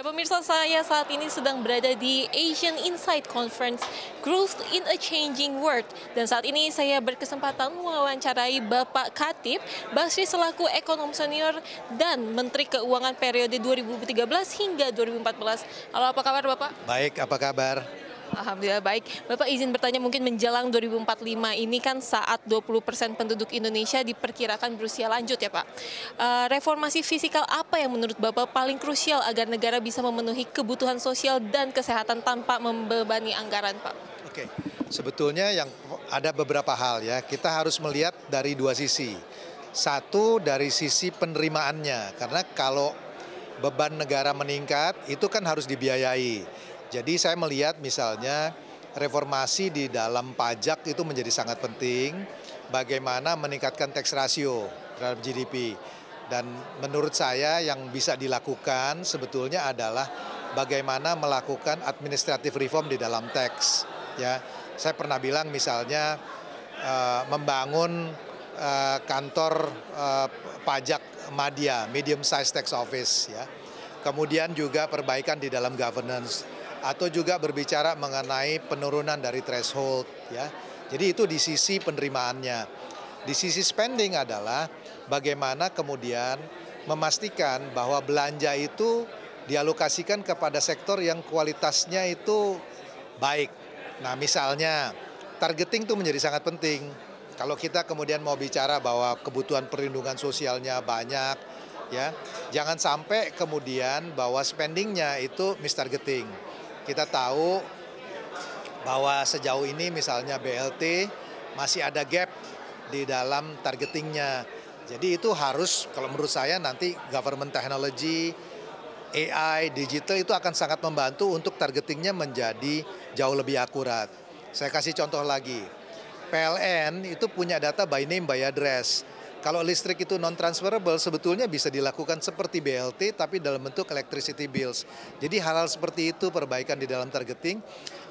Ya pemirsa, saya saat ini sedang berada di Asian Insight Conference Growth in a Changing World. Dan saat ini saya berkesempatan mewawancarai Bapak Khatib Basri selaku ekonom senior dan Menteri Keuangan periode 2013 hingga 2014. Halo, apa kabar Bapak? Baik, apa kabar? Alhamdulillah baik. Bapak izin bertanya, mungkin menjelang 2045 ini kan saat 20% penduduk Indonesia diperkirakan berusia lanjut ya Pak. Reformasi fiskal apa yang menurut Bapak paling krusial agar negara bisa memenuhi kebutuhan sosial dan kesehatan tanpa membebani anggaran Pak? Oke, sebetulnya ada beberapa hal ya. Kita harus melihat dari dua sisi. Satu dari sisi penerimaannya, karena kalau beban negara meningkat itu kan harus dibiayai. Jadi saya melihat misalnya reformasi di dalam pajak itu menjadi sangat penting, bagaimana meningkatkan tax ratio terhadap GDP. Dan menurut saya yang bisa dilakukan sebetulnya adalah bagaimana melakukan administrative reform di dalam tax. Ya, saya pernah bilang misalnya membangun kantor pajak Madya, medium size tax office ya. Kemudian juga perbaikan di dalam governance, atau juga berbicara mengenai penurunan dari threshold ya. Jadi itu di sisi penerimaannya. Di sisi spending adalah bagaimana kemudian memastikan bahwa belanja itu dialokasikan kepada sektor yang kualitasnya itu baik. Nah, misalnya targeting itu menjadi sangat penting. Kalau kita kemudian mau bicara bahwa kebutuhan perlindungan sosialnya banyak ya, jangan sampai kemudian bahwa spendingnya itu mistargeting. Kita tahu bahwa sejauh ini misalnya BLT masih ada gap di dalam targetingnya. Jadi itu harus, kalau menurut saya nanti government technology, AI, digital itu akan sangat membantu untuk targetingnya menjadi jauh lebih akurat. Saya kasih contoh lagi, PLN itu punya data by name by address. Kalau listrik itu non-transferable, sebetulnya bisa dilakukan seperti BLT, tapi dalam bentuk electricity bills. Jadi hal-hal seperti itu, perbaikan di dalam targeting,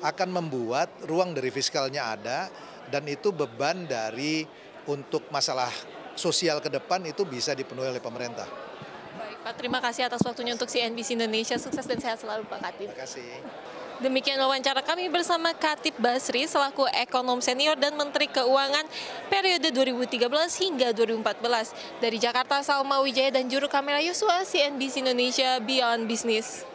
akan membuat ruang dari fiskalnya ada, dan itu beban dari untuk masalah sosial ke depan itu bisa dipenuhi oleh pemerintah. Baik Pak, terima kasih atas waktunya untuk CNBC Indonesia. Sukses dan sehat selalu Pak Khatib. Terima kasih. Demikian wawancara kami bersama Khatib Basri selaku ekonom senior dan Menteri Keuangan periode 2013 hingga 2014. Dari Jakarta, Salma Wijaya dan juru kamera Yosua, CNBC Indonesia Beyond Business.